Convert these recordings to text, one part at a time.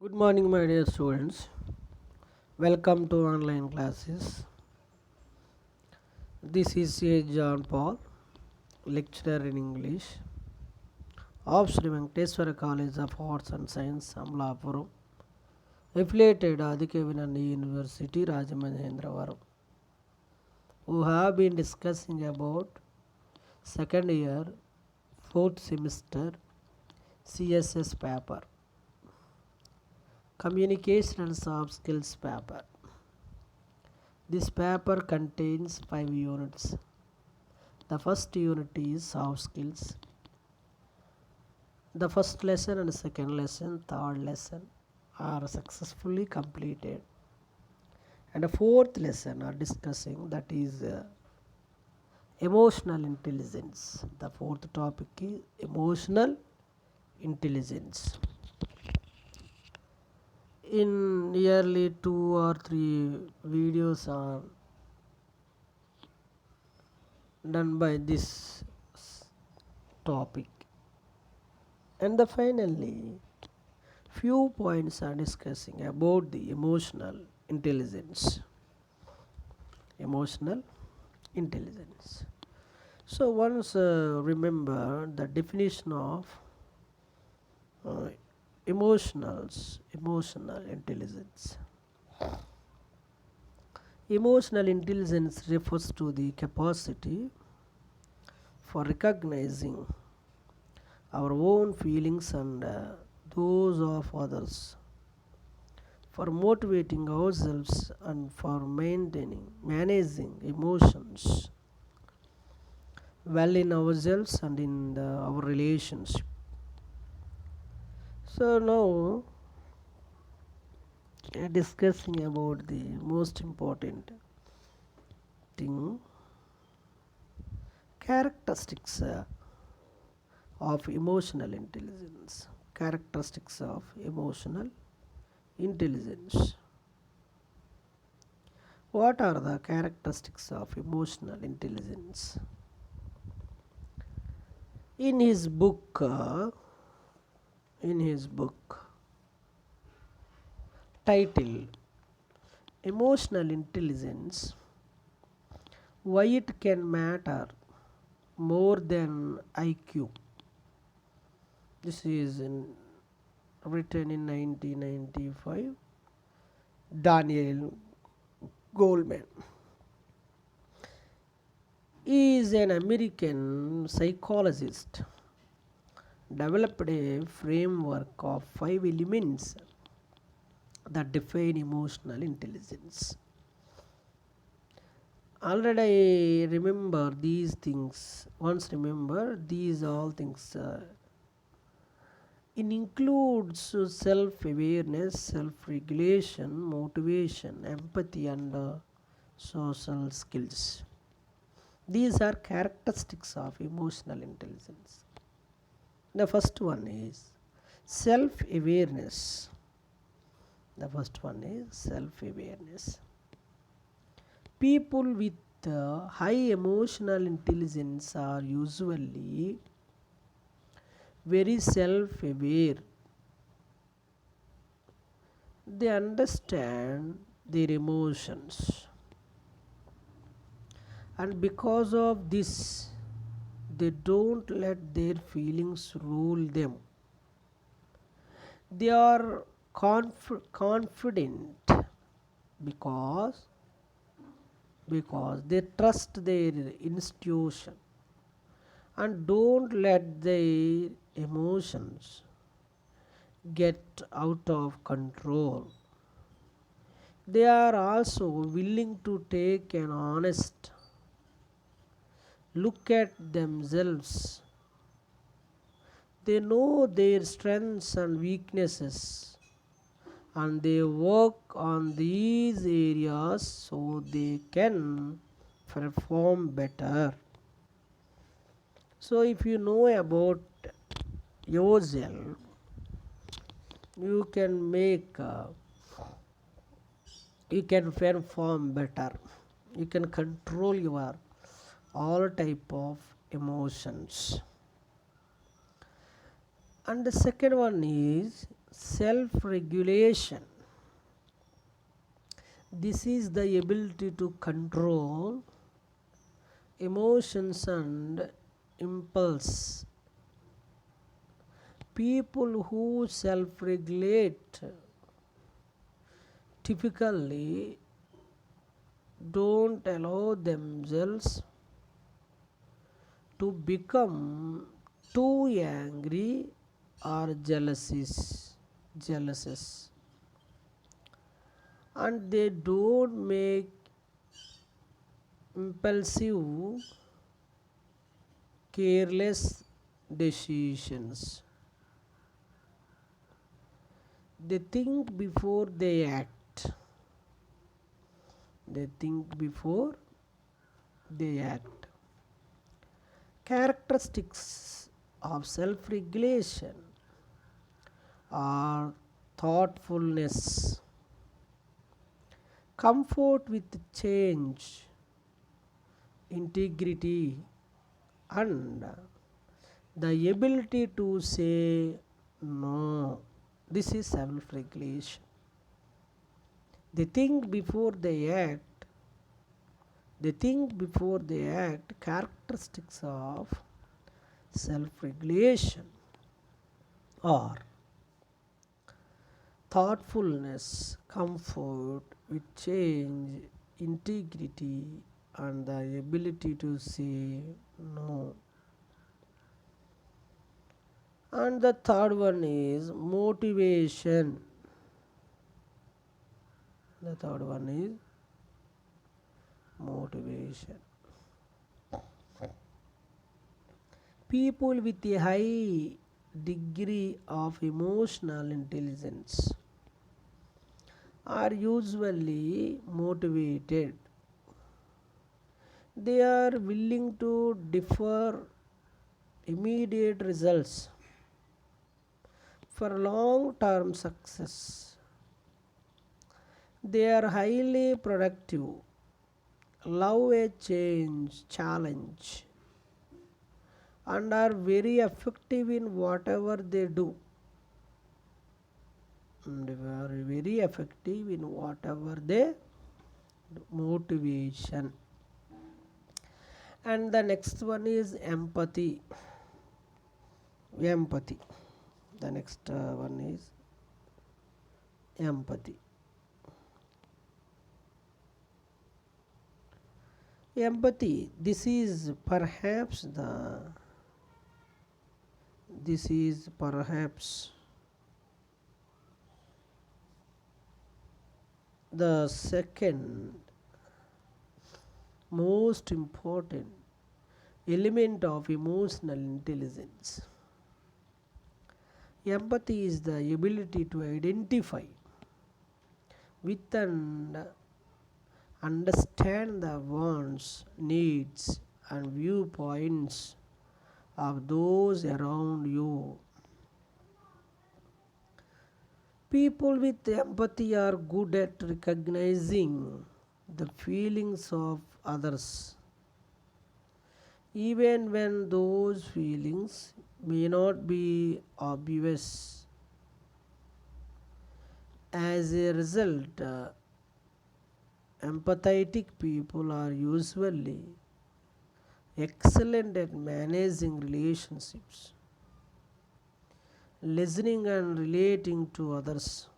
Good morning, my dear students. Welcome to online classes. This is C. John Paul, lecturer in English of Sri Venkateswara College of Arts and Science, Amlapuram, affiliated Adhikavinandi University, Rajamahendravaram, who have been discussing about second year, fourth semester CSS paper, Communication and Soft Skills paper. This paper contains 5 units. The first unit is soft skills. The first lesson and second lesson, third lesson are successfully completed. And the fourth lesson are discussing, that is emotional intelligence. The fourth topic is emotional intelligence. In nearly 2 or 3 videos are done by this topic, and finally few points are discussing about the emotional intelligence. So once remember the definition of uh, emotional intelligence. Emotional intelligence refers to the capacity for recognizing our own feelings and those of others, for motivating ourselves and for managing emotions well in ourselves and in our relationship. So now discussing about the most important thing, characteristics of emotional intelligence. Characteristics of emotional intelligence. What are the characteristics of emotional intelligence? In his book titled Emotional Intelligence, Why It Can Matter More Than IQ. This is written in 1995. Daniel Goleman. He is an American psychologist, developed a framework of 5 elements that define emotional intelligence. Already I remember these things. Once remember these all things. It includes self-awareness, self-regulation, motivation, empathy, and social skills. These are characteristics of emotional intelligence. The first one is self-awareness. People with high emotional intelligence are usually very self-aware. They understand their emotions, and because of this, they don't let their feelings rule them. They are confident because they trust their institution and don't let their emotions get out of control. They are also willing to take an honest look at themselves. They know their strengths and weaknesses, and they work on these areas so they can perform better. So if you know about yourself, you can you can perform better. You can control your all type of emotions. And the second one is Self-regulation. This is the ability to control emotions and impulse. People who self-regulate typically don't allow themselves to become too angry or jealous, and they don't make impulsive, careless decisions. They think before they act. They think before they act. Characteristics of self-regulation are thoughtfulness, comfort with change, integrity, and the ability to say no. This is self-regulation. They think before they act. They think before they act. Characteristics of self-regulation are thoughtfulness, comfort with change, integrity, and the ability to say no. And the third one is motivation. The third one is motivation. People with a high degree of emotional intelligence are usually motivated. They are willing to defer immediate results for long-term success. They are highly productive, love a challenge, and are very effective in whatever they do. And they are very effective in whatever they do. Motivation. And the next one is empathy. Empathy. The next one is empathy. Empathy. This is perhaps the second most important element of emotional intelligence. Empathy is the ability to identify with and understand the wants, needs, and viewpoints of those around you. People with empathy are good at recognizing the feelings of others, even when those feelings may not be obvious. As a result, empathetic people are usually excellent at managing relationships, listening and relating to others.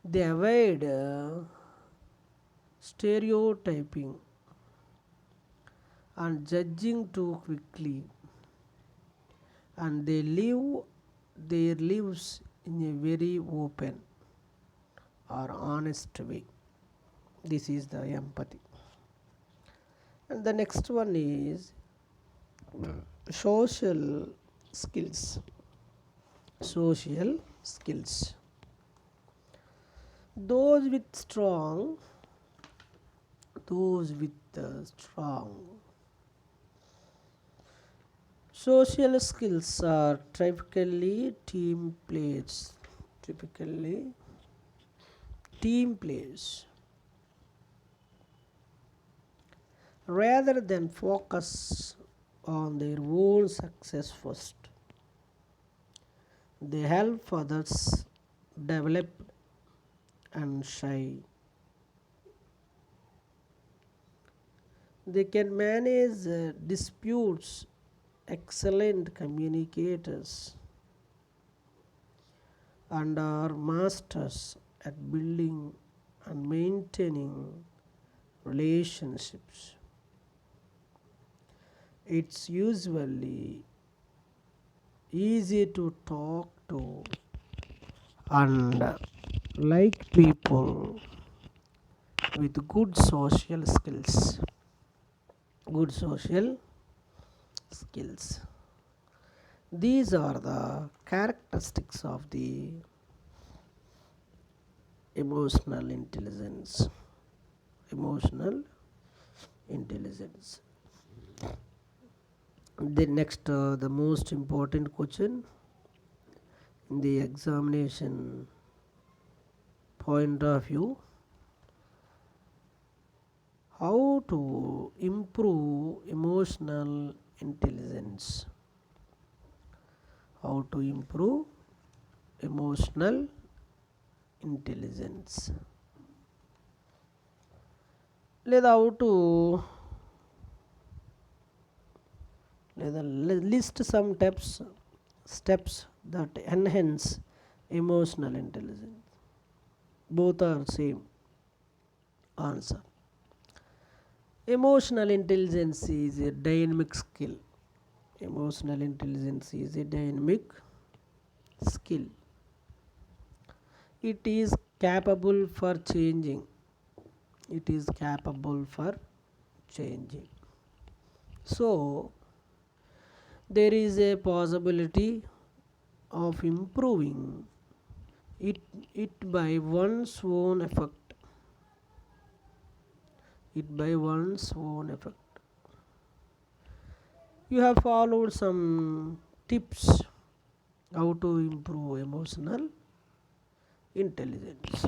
They avoid stereotyping and judging too quickly, and they live their lives in a very open or honest way. This is the empathy. And the next one is social skills. Social skills. Those with strong social skills are typically team players. Rather than focus on their own success first. They help others develop and shine. They can manage disputes, excellent communicators, and are masters at building and maintaining relationships. It's usually easy to talk to and like people with good social skills. Good social skills. These are the characteristics of the emotional intelligence. Emotional intelligence. The next, the most important question in the examination point of view: how to improve emotional intelligence? How to improve emotional intelligence? లేదా how to list some steps that enhance emotional intelligence. Both are same answer. Emotional intelligence is a dynamic skill. Emotional intelligence is a dynamic skill. It is capable for changing. It is capable for changing. So there is a possibility of improving it by one's own effort. It by one's own effort. You have followed some tips how to improve emotional intelligence.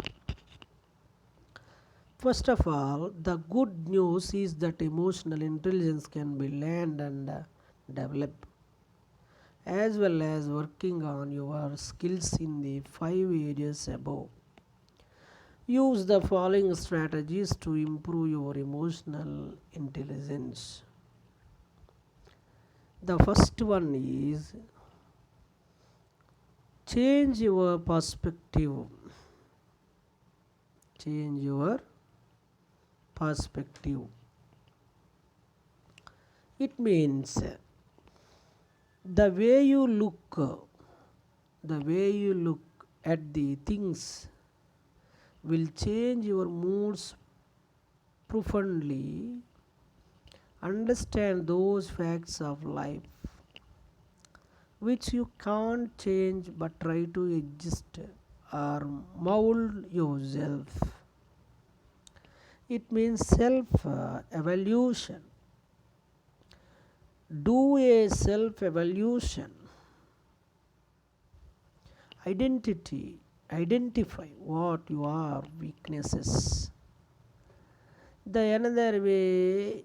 First of all, the good news is that emotional intelligence can be learned and developed, as well as working on your skills in the 5 areas above. Use the following strategies to improve your emotional intelligence. The first one is change your perspective. Change your perspective. It means the way you look at the things will change your moods profoundly. Understand those facts of life which you can't change, but try to adjust or mold yourself. It means self evaluation. Do a self evaluation. Identify what your weaknesses. The another way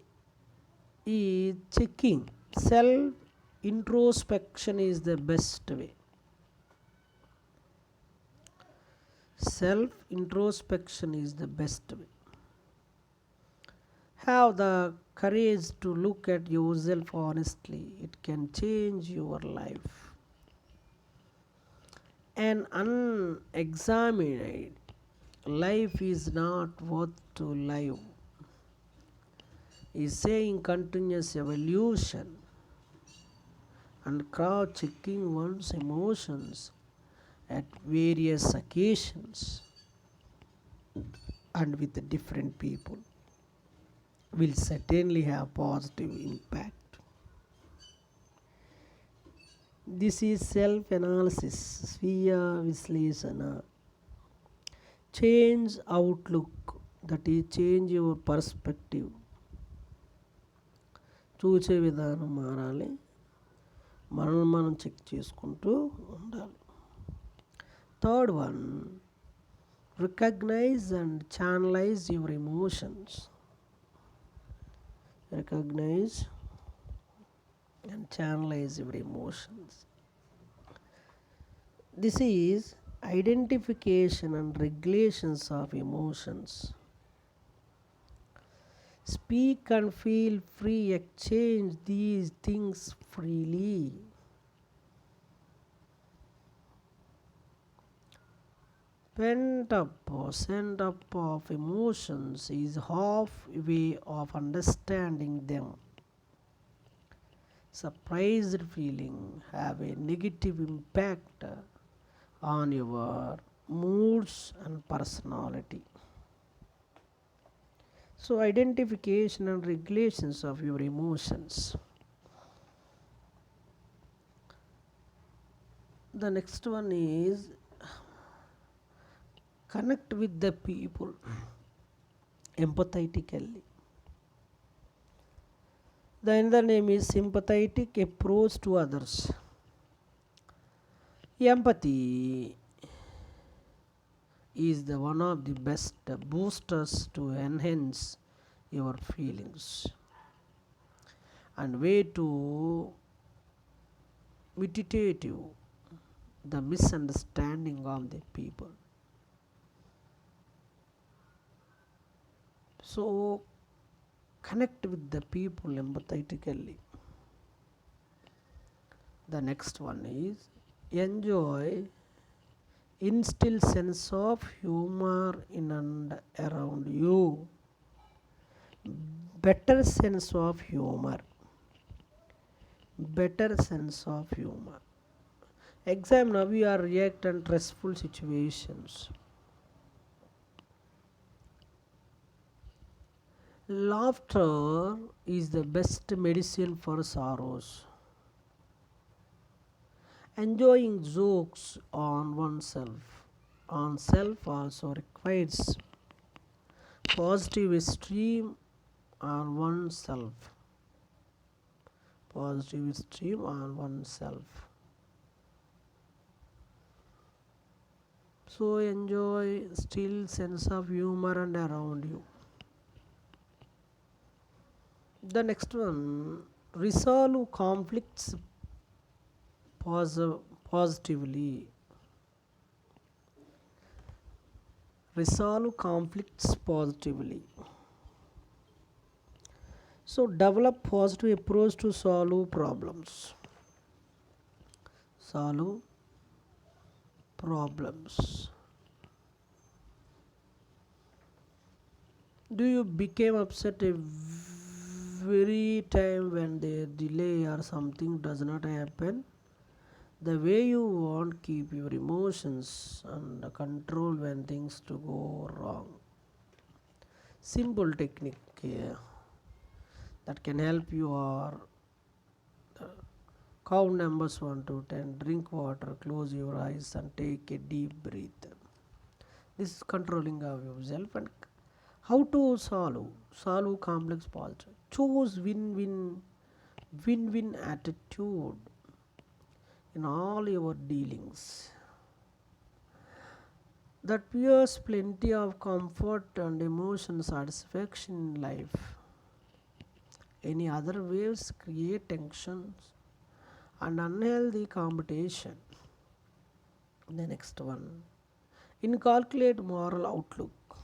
is checking. Self introspection is the best way. Self introspection is the best way. Have the courage to look at yourself honestly. It can change your life. An unexamined life is not worth to live. Is saying continuous evolution and cross-checking one's emotions at various occasions and with different people will certainly have positive impact. This is self-analysis, Sviya Visleshana. Change outlook, that is change your perspective. చూసే విధానం మారాలి, మనల్ని మనం check చేసుకుంటూ ఉండాలి. Third one, recognize and channelize your emotions. Recognize and channelize your emotions. This is identification and regulations of emotions. Speak and feel free, exchange these things freely. Pent up or sent up of emotions is halfway of understanding them. Surprised feeling have a negative impact on your moods and personality. So identification and regulations of your emotions. The next one is connect with the people empathetically. The another name is sympathetic approach to others. Empathy is the one of the best boosters to enhance your feelings and way to mitigate the misunderstanding of the people. So connect with the people empathetically. The next one is enjoy, instill sense of humor in and around you. Better sense of humor. Better sense of humor. Examine how you are react in stressful situations. Laughter is the best medicine for sorrows. Enjoying jokes on self also requires positive esteem on oneself. Positive esteem on oneself. So enjoy still sense of humor and around you. The next one, resolve conflicts positively. Resolve conflicts positively. So develop positive approach to solve problems. Solve problems. Do you become upset every time when the delay or something does not happen? The way you want keep your emotions under control when things to go wrong. Simple technique that can help you are count numbers 1 to 10, drink water, close your eyes and take a deep breath. This is controlling of yourself. And how to solve complex positive. Choose win-win attitude in all your dealings. That pures plenty of comfort and emotion satisfaction in life. Any other waves create tensions and unhealthy competition. The next one, inculcate moral outlook.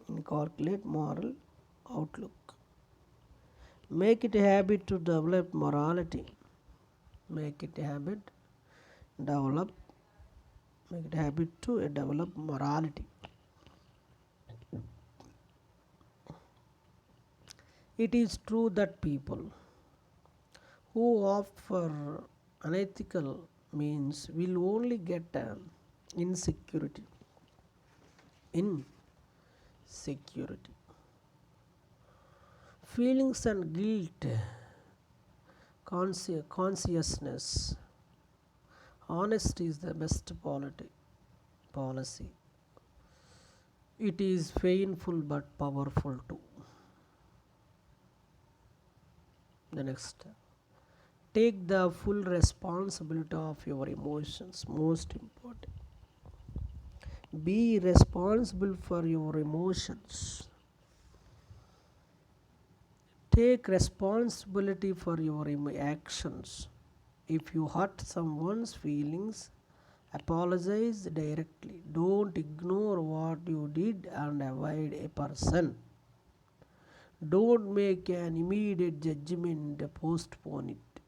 Inculcate moral outlook. Make it a habit to develop morality. Make it a habit to develop morality. It is true that people who opt for unethical means will only get insecurity. Feelings and guilt, consciousness. Honesty is the best policy. It is painful but powerful too. The next, take the full responsibility of your emotions. Most important. Be responsible for your emotions. Take responsibility for your actions. If you hurt someone's feelings, Apologize directly. Don't ignore what you did and avoid a person. Don't make an immediate judgment, postpone it.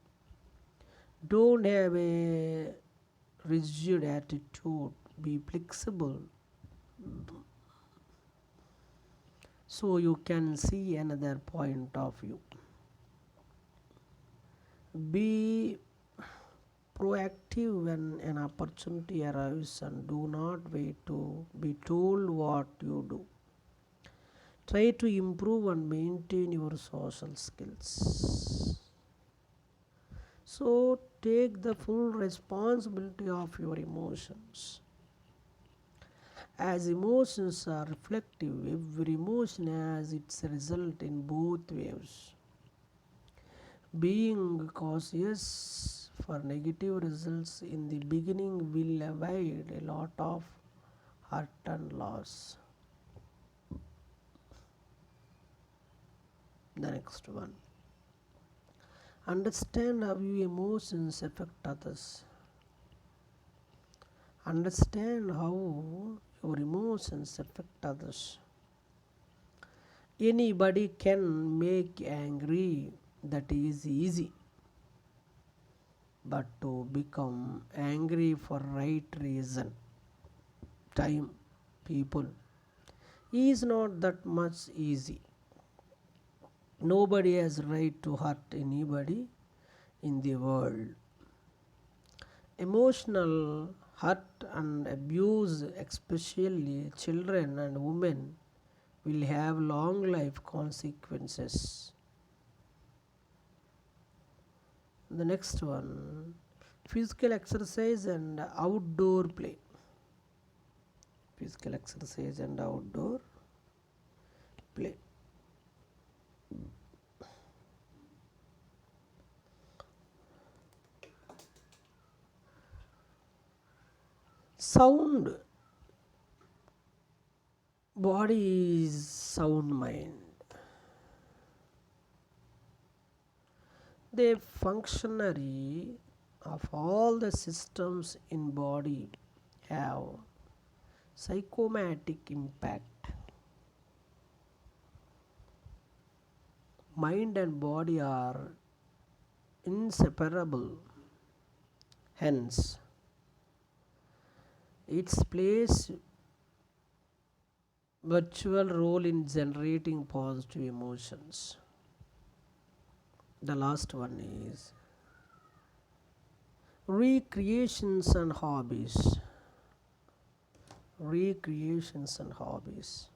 Don't have a rigid attitude. Be flexible so you can see another point of view. Be proactive when an opportunity arrives and do not wait to be told what you do. Try to improve and maintain your social skills. So take the full responsibility of your emotions. As emotions are reflective, every emotion has its result in both waves. Being cautious for negative results in the beginning will avoid a lot of hurt and loss. The next one. Understand how your emotions affect others. Understand how your emotions affect others. Anybody can make angry, that is easy. But to become angry for right reason, time, people, is not that much easy. Nobody has right to hurt anybody in the world. Emotional hurt and abuse, especially children and women, will have long life consequences. The next one, physical exercise and outdoor play. Physical exercise and outdoor play. Sound body is sound mind. The functionary of all the systems in body have psychomatic impact. Mind and body are inseparable. Hence, its plays virtual role in generating positive emotions. The last one is recreations and hobbies. Recreations and hobbies.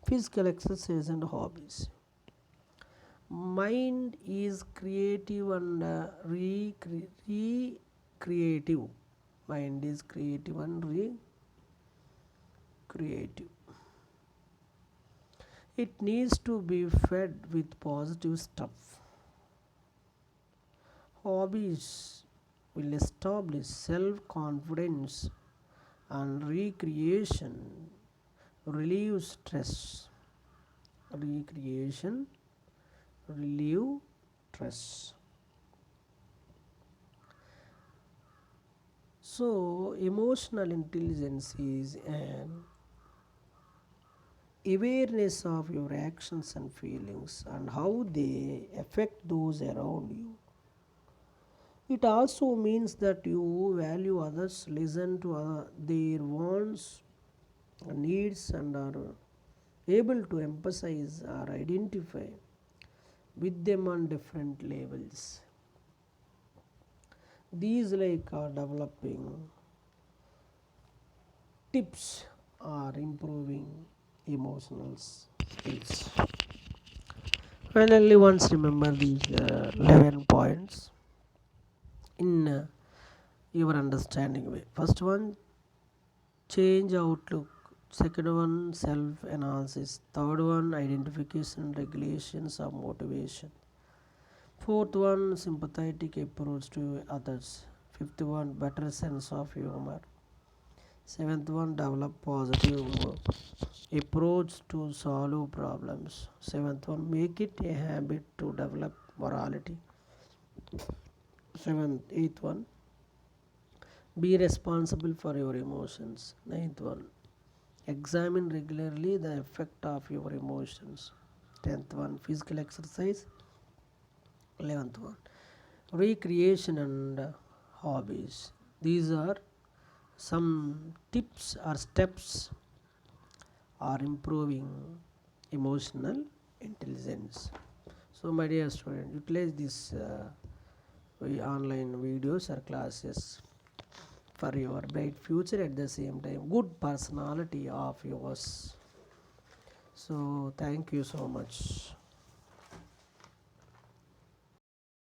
Physical exercise and hobbies. Mind is creative and recreative. Mind is creative and recreative. It needs to be fed with positive stuff. Hobbies will establish self-confidence, and recreation relieves stress. Recreation relieve stress. So, emotional intelligence is an awareness of your actions and feelings and how they affect those around you. It also means that you value others, listen to their wants and needs, and are able to emphasize or identify with them on different levels. These are developing tips are improving emotional skills. Finally, once remember these 11 points in your understanding way. First one, change outlook. Second one, self analysis. Third one, identification, regulations of motivation. Fourth one, sympathetic approach to others. Fifth one, better sense of humor. Seventh one, develop positive approach to solve problems. Seventh one, make it a habit to develop morality. Eighth one, Be responsible for your emotions. Ninth one, examine regularly the effect of your emotions. 10th one, physical exercise. 11th one, recreation and hobbies. These are some tips or steps are improving emotional intelligence. So my dear student, utilize this online videos or classes for your bright future, at the same time good personality of yours. So thank you so much.